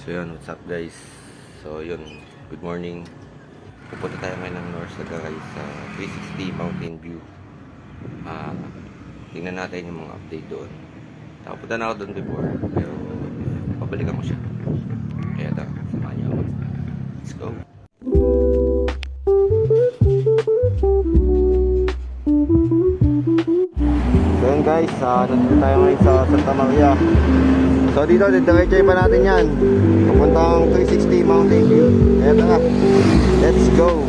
So yun, what's up guys? So yun, good morning. Pupunta tayo ngayon ng North Sagaray sa 360 Mountain View. Tingnan natin yung mga update doon. Nakapunta na ako doon before, pero pabalikan ko siya. Kaya tara, samahan niyo ako. Let's go. So yun guys, nandito tayo ngayon sa Santa Maria. So dito, didiretso pa natin yan. Papuntang 360 Mountain View. Kaya tara, let's go.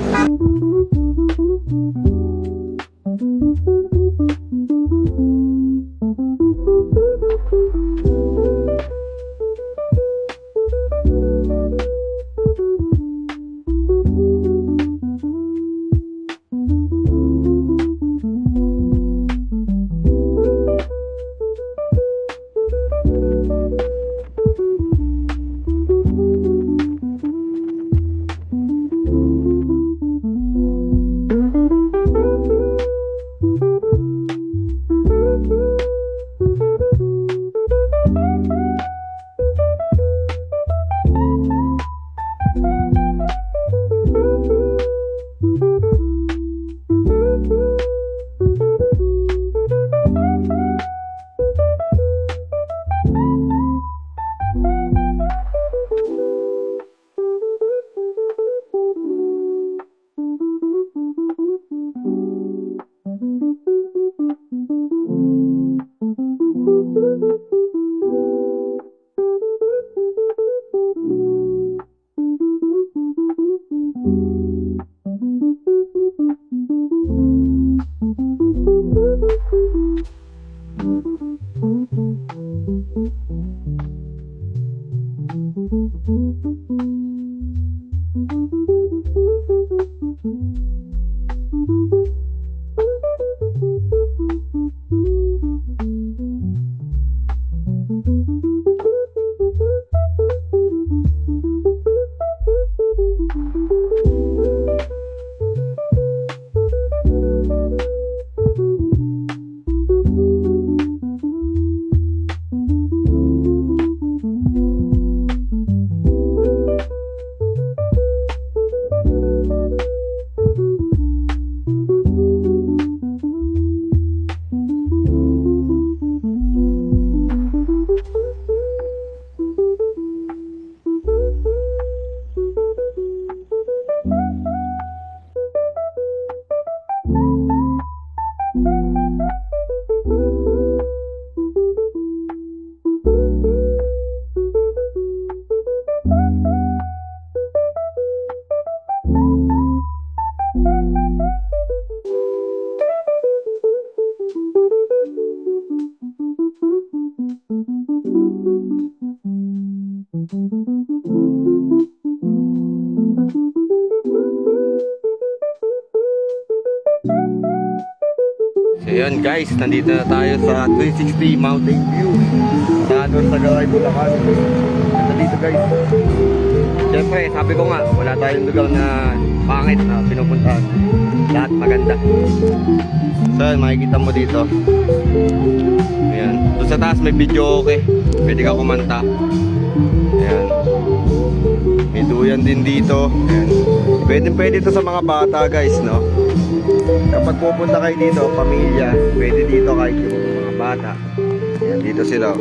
So yun guys, nandito na tayo sa 360 Mountain View sa North Sagaray, Bulacan. Ganda dito guys. Siyempre, sabi ko nga, wala tayong lugar na pangit na pinupuntahan. Lahat maganda. So yun, makikita mo dito. Ayan. Doon sa taas may video okay. Pwede ka kumanta. Ayan. May duyan din dito. Ayan. Pwede ito sa mga bata guys, no? Kapag pupunta kayo dito, pamilya, pwede dito kahit yung mga bata. Ayan, dito sila.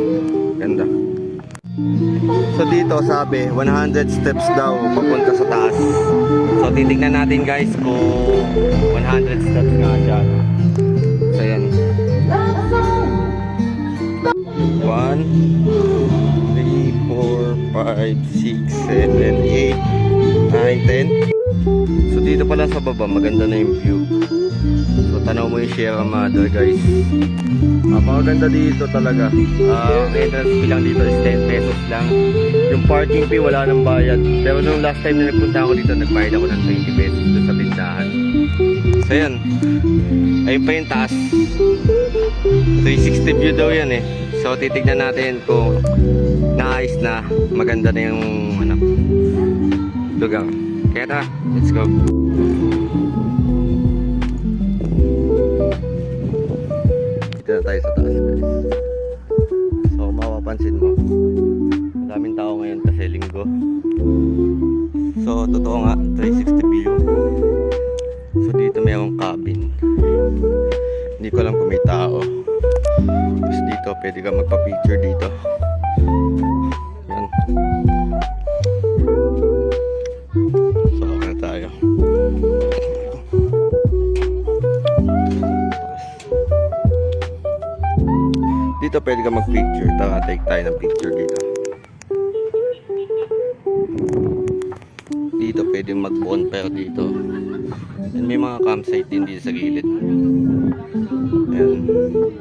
Ganda. So dito sabi, 100 steps daw papunta sa taas. So titignan natin guys kung 100 steps nga siya. So yan. 1, 2, 3, 4, 5, 6, 7, 8, 9, 10. So dito pala sa baba, maganda na yung view. So tanaw mo yung Sierra Madre guys. Maganda dito talaga. Ang entrance fee lang dito is 10 pesos lang. Yung parking fee wala nang bayad. Pero nung last time na nagpunta ako dito, nagbayad ako ng 20 pesos doon sa tindahan. So yan. Ayun pa yung taas. 360 view daw yan eh. So titignan natin kung naayos na, maganda na yung lugar. Kaya tara, let's go. Dito na tayo sa taas guys. So mapapansin mo, madaming tao ngayon kasi linggo. ko. So totoo nga, 360 view. So dito mayroong cabin. Hindi ko alam kung may tao. Tapos dito pwede ka magpa-picture dito. Yan. So okay na tayo. Dito pwede ka mag-picture. Tara, take tayo ng picture dito. Dito pwede mag-bonfire dito. And may mga campsite din dito sa gilid. Ayan.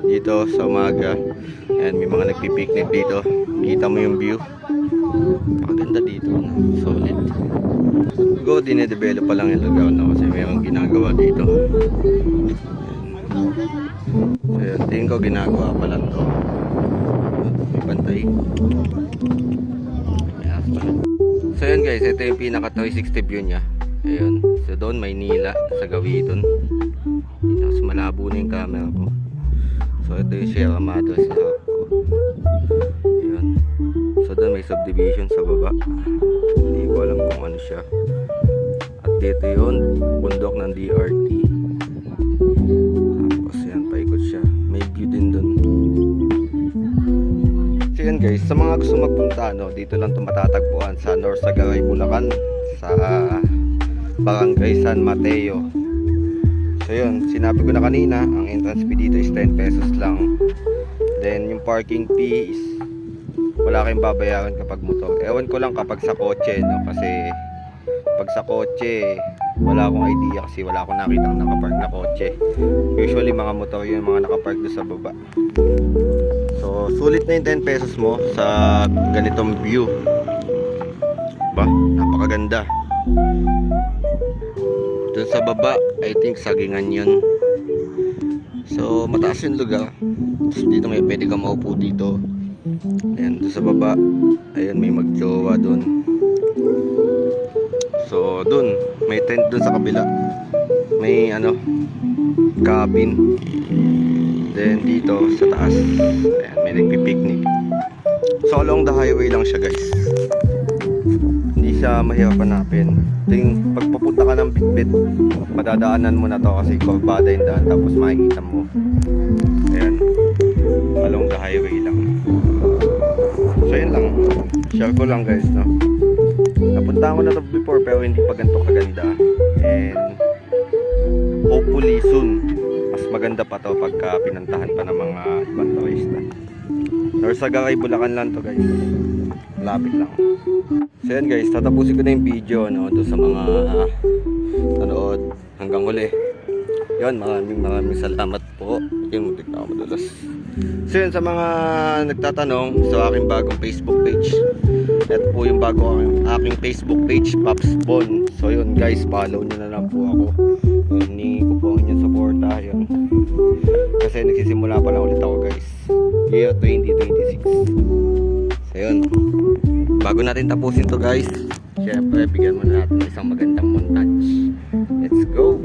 Dito sa umaga. Ayan, may mga nagpipiknik dito. Kita mo yung view. Maganda dito. Solid. Go, dinedevelop pa lang yung lugar, no? Kasi mayroong ginagawa dito. So yun, tingin ko ginagawa pa lang to. May bantay. So yun guys, ito yung pinaka 360 view nya. Ayun, so doon Maynila sa Gawidon. Mas malabo na yung camera ko. So ito yung Sierra Madre sa harap ko. Ayun. So doon may subdivision sa baba. Hindi ko alam kung ano siya. At dito yun, bundok ng DRT. Tapos yan, paikot siya. May view din doon. So yan guys, sa mga gusto magpunta, no, dito lang ito matatagpuan sa North Sagaray, Bulacan, sa Barangay San Mateo. So yun, sinabi ko na kanina, ang entrance fee dito is 10 pesos lang. Then yung parking fee is wala kayong babayaran kapag motor. Ewan ko lang kapag sa kotse, no, kasi pag sa kotse wala akong idea kasi wala akong nakitang nakapark na kotse. Usually mga motor yung mga nakapark doon sa baba. So sulit na yung 10 pesos mo sa ganitong view. Ba, napakaganda. Doon sa baba, I think sagingan yun. So mataas yung lugar. Tapos dito may pwede ka maupo dito. Ayan, doon sa baba, ayan, may magjowa doon. So doon, may tent doon sa kabila. May ano, cabin. Then dito sa taas, ayan, may nagpipiknik. So along the highway lang siya guys. Hindi siya mahirap hanapin. Yung pagpapunta ka ng Bitbit, madadaanan mo na to kasi kurbada yung daan. Tapos makikita mo, ayan, along the highway lang. So yun lang, share ko lang guys, no. Napunta ko na to before pero hindi pa ganito kaganda. And hopefully soon mas maganda pa to pagka pinantahan pa ng mga ibang turista. North Sagaray, Bulacan lang to guys. Lapit lang. So yan guys, tatapusin ko na yung video, no, doon sa mga nanood hanggang huli. Yun, maraming salamat po. Yung mutik na ako madulas. So yun, sa mga nagtatanong sa aking bagong Facebook page, ito po yung aking Facebook page, Pops Bon. So yun guys, follow nyo na lang po ako. Hiningi ko po ang inyong suporta. Yun, kasi nagsisimula pa lang ulit ako guys, year 2026. So yun, bago natin tapusin to guys, syempre bigyan muna natin ng isang magandang montage. Let's go.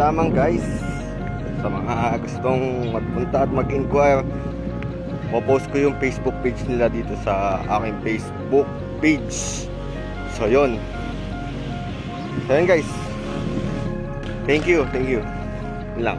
Lamang guys, sa mga gustong magpunta at mag-inquire, popost ko yung Facebook page nila dito sa aking Facebook page. So yun guys, thank you, yun lang.